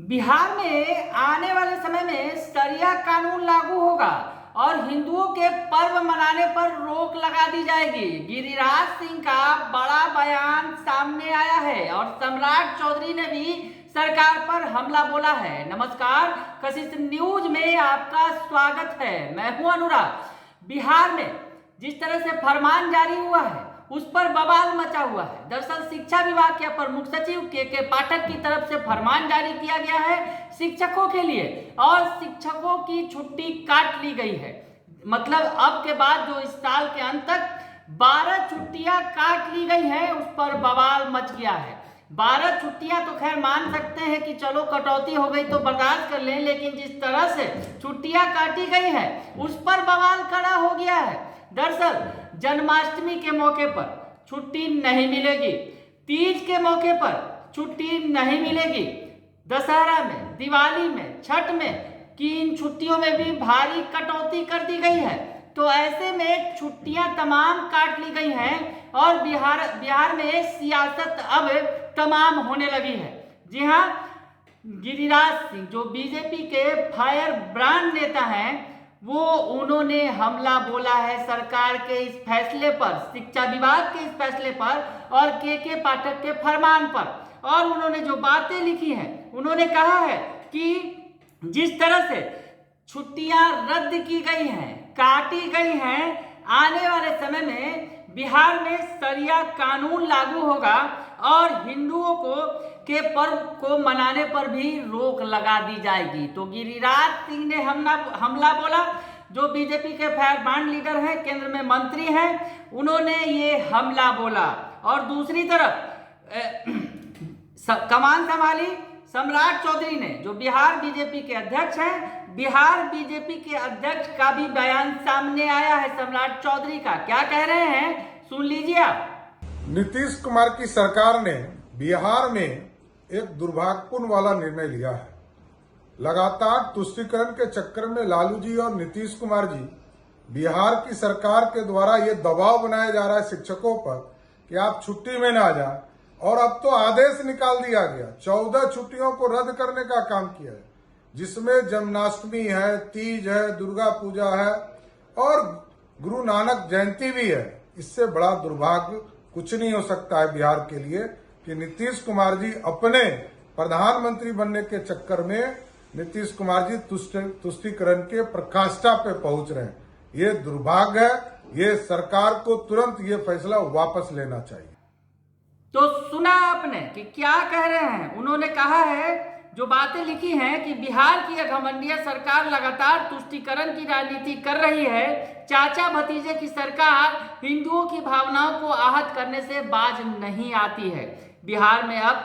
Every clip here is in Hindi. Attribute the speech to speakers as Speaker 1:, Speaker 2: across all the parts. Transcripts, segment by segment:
Speaker 1: बिहार में आने वाले समय में शरिया कानून लागू होगा और हिंदुओं के पर्व मनाने पर रोक लगा दी जाएगी। गिरिराज सिंह का बड़ा बयान सामने आया है और सम्राट चौधरी ने भी सरकार पर हमला बोला है। नमस्कार, कशिश न्यूज में आपका स्वागत है। मैं हूं अनुराग। बिहार में जिस तरह से फरमान जारी हुआ है उस पर बवाल मचा हुआ है। दरअसल शिक्षा विभाग के अपर मुख्य सचिव के पाठक की तरफ से फरमान जारी किया गया है शिक्षकों के लिए और शिक्षकों की छुट्टी काट ली गई है। मतलब अब के बाद जो इस साल के अंत तक 12 छुट्टियां काट ली गई हैं, उस पर बवाल मच गया है। 12 छुट्टियां तो खैर मान सकते हैं कि चलो कटौती हो गई तो बर्दाश्त कर लें, लेकिन जिस तरह से छुट्टियां काटी गई है उस पर बवाल खड़ा हो गया है। दरअसल जन्माष्टमी के मौके पर छुट्टी नहीं मिलेगी, तीज के मौके पर छुट्टी नहीं मिलेगी, दशहरा में, दिवाली में, छठ में की इन छुट्टियों में भी भारी कटौती कर दी गई है। तो ऐसे में छुट्टियां तमाम काट ली गई हैं और बिहार में सियासत अब तमाम होने लगी है। जी हाँ, गिरिराज सिंह जो बीजेपी के फायर ब्रांड नेता हैं, उन्होंने हमला बोला है सरकार के इस फैसले पर, शिक्षा विभाग के इस फैसले पर और के पाठक के फरमान पर। और उन्होंने जो बातें लिखी हैं, उन्होंने कहा है कि जिस तरह से छुट्टियां रद्द की गई हैं, काटी गई हैं, आने वाले समय में बिहार में शरिया कानून लागू होगा और हिंदुओं के पर्व को मनाने पर भी रोक लगा दी जाएगी। तो गिरिराज सिंह ने हमला बोला, जो बीजेपी के फायर ब्रांड लीडर हैं, केंद्र में मंत्री हैं, उन्होंने ये हमला बोला। और दूसरी तरफ कमान संभाली सम्राट चौधरी ने, जो बिहार बीजेपी के अध्यक्ष हैं। बिहार बीजेपी के अध्यक्ष का भी बयान सामने आया है सम्राट चौधरी का। क्या कह रहे हैं, सुन लीजिए आप।
Speaker 2: नीतीश कुमार की सरकार ने बिहार में एक दुर्भाग्यपूर्ण वाला निर्णय लिया है। लगातार तुष्टीकरण के चक्कर में लालू जी और नीतीश कुमार जी, बिहार की सरकार के द्वारा ये दबाव बनाया जा रहा है शिक्षकों पर कि आप छुट्टी में ना जाए, और अब तो आदेश निकाल दिया गया 14 छुट्टियों को रद्द करने का काम किया है, जिसमें जन्माष्टमी है, तीज है, दुर्गा पूजा है और गुरु नानक जयंती भी है। इससे बड़ा दुर्भाग्य कुछ नहीं हो सकता है बिहार के लिए कि नीतीश कुमार जी अपने प्रधानमंत्री बनने के चक्कर में नीतीश कुमार जी तुष्टीकरण के प्रकाष्ठा पे पहुंच रहे हैं। ये दुर्भाग्य है। ये सरकार को तुरंत ये फैसला वापस लेना चाहिए।
Speaker 1: तो सुना आपने कि क्या कह रहे हैं। उन्होंने कहा है, जो बातें लिखी हैं कि बिहार की घमंडिया सरकार लगातार तुष्टीकरण की राजनीति कर रही है। चाचा भतीजे की सरकार हिंदुओं की भावनाओं को आहत करने से बाज नहीं आती है। बिहार में अब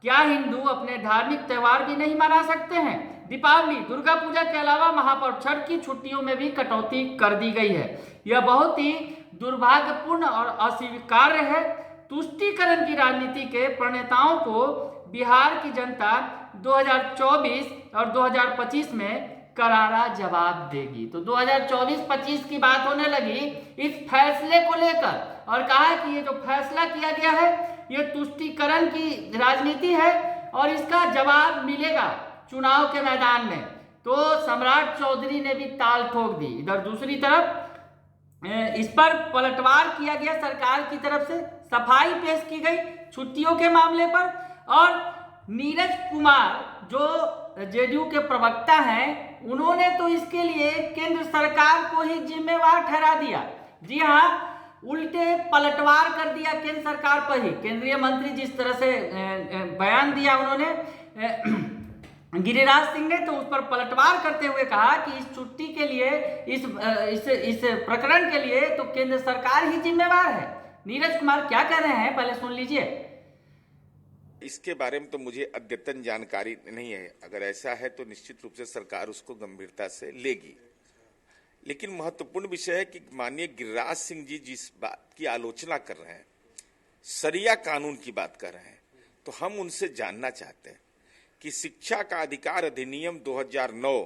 Speaker 1: क्या हिंदू अपने धार्मिक त्योहार भी नहीं मना सकते हैं? दीपावली, दुर्गा पूजा के अलावा महापर्व छठ की छुट्टियों में भी कटौती कर दी गई है। यह बहुत ही दुर्भाग्यपूर्ण और अस्वीकार्य है। तुष्टीकरण की राजनीति के प्रणेताओं को बिहार की जनता 2024 और 2025 में करारा जवाब देगी। तो 2024-25 की बात होने लगी इस फैसले को लेकर और कहा कि ये जो फैसला किया गया है ये तुष्टीकरण की राजनीति है और इसका जवाब मिलेगा चुनाव के मैदान में। तो सम्राट चौधरी ने भी ताल ठोक दी। इधर दूसरी तरफ इस पर पलटवार किया गया सरकार की तरफ से, सफाई पेश की गई छुट्टियों के मामले पर। और नीरज कुमार जो जेडीयू के प्रवक्ता हैं, उन्होंने तो इसके लिए केंद्र सरकार को ही जिम्मेवार ठहरा दिया। जी हाँ, उल्टे पलटवार कर दिया केंद्र सरकार पर ही। केंद्रीय मंत्री जिस तरह से बयान दिया उन्होंने गिरिराज सिंह ने, तो उस पर पलटवार करते हुए कहा कि इस छुट्टी के लिए, इस प्रकरण के लिए तो केंद्र सरकार ही जिम्मेवार है। नीरज कुमार क्या कह रहे हैं, पहले सुन लीजिए।
Speaker 3: इसके बारे में तो मुझे अद्यतन जानकारी नहीं है। अगर ऐसा है तो निश्चित रूप से सरकार उसको गंभीरता से लेगी। लेकिन महत्वपूर्ण विषय है कि माननीय गिरिराज सिंह जी जिस बात की आलोचना कर रहे हैं, शरिया कानून की बात कर रहे हैं, तो हम उनसे जानना चाहते हैं कि शिक्षा का अधिकार अधिनियम 2009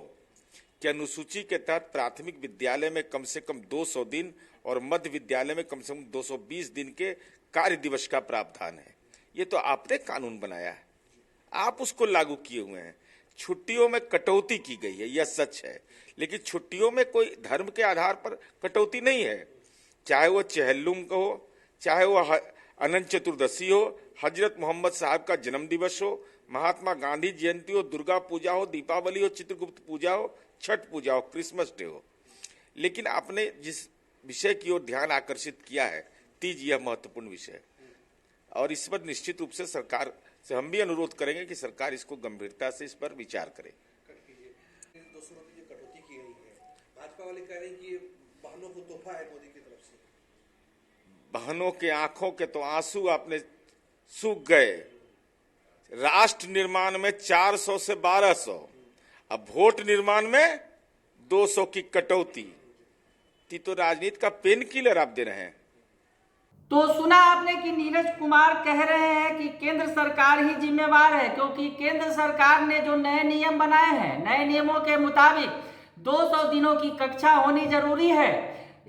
Speaker 3: के अनुसूची के तहत प्राथमिक विद्यालय में कम से कम 200 दिन और मध्य विद्यालय में कम से कम 220 दिन के कार्य दिवस का प्रावधान है। ये तो आपने कानून बनाया है, आप उसको लागू किए हुए हैं। छुट्टियों में कटौती की गई है, यह सच है, लेकिन छुट्टियों में कोई धर्म के आधार पर कटौती नहीं है। चाहे वो चेहल्लुम का हो, चाहे वो अनंत चतुर्दशी हो, हजरत मोहम्मद साहब का जन्म दिवस हो, महात्मा गांधी जयंती हो, दुर्गा पूजा हो, दीपावली हो, चित्रगुप्त पूजा हो, छठ पूजा हो, क्रिसमस डे हो। लेकिन आपने जिस विषय की ओर ध्यान आकर्षित किया है, तीज, यह महत्वपूर्ण विषय है और इस पर निश्चित रूप से सरकार से हम भी अनुरोध करेंगे कि सरकार इसको गंभीरता से इस पर विचार करे।
Speaker 4: 200 रुपये की कटौती की गई है, भाजपा वाले कह रहे हैं कि बहनों को तोहफा है मोदी की तरफ से।
Speaker 3: बहनों के आंखों के तो आंसू आपने सूख गए। राष्ट्र निर्माण में 400 से 1200, अब वोट निर्माण में 200 की कटौती, तो राजनीति का पेन किलर आप दे रहे हैं।
Speaker 1: तो सुना आपने कि नीरज कुमार कह रहे हैं कि केंद्र सरकार ही जिम्मेवार है, क्योंकि केंद्र सरकार ने जो नए नियम बनाए हैं, नए नियमों के मुताबिक 200 दिनों की कक्षा होनी जरूरी है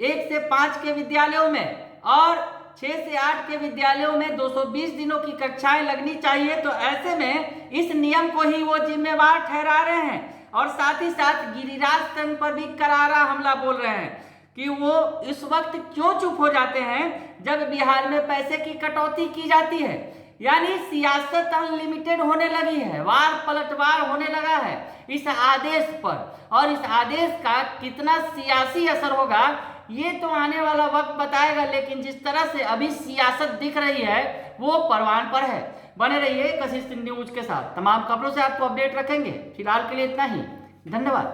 Speaker 1: 1 से 5 के विद्यालयों में, और 6 से 8 के विद्यालयों में 220 दिनों की कक्षाएं लगनी चाहिए। तो ऐसे में इस नियम को ही वो जिम्मेवार ठहरा रहे हैं और साथ ही साथ गिरिराज सिंह पर भी करारा हमला बोल रहे हैं कि वो इस वक्त क्यों चुप हो जाते हैं जब बिहार में पैसे की कटौती की जाती है। यानी सियासत अनलिमिटेड होने लगी है, वार पलटवार होने लगा है इस आदेश पर, और इस आदेश का कितना सियासी असर होगा ये तो आने वाला वक्त बताएगा। लेकिन जिस तरह से अभी सियासत दिख रही है वो परवान पर है। बने रहिए कशिश न्यूज के साथ, तमाम खबरों से आपको अपडेट रखेंगे। फिलहाल के लिए इतना ही, धन्यवाद।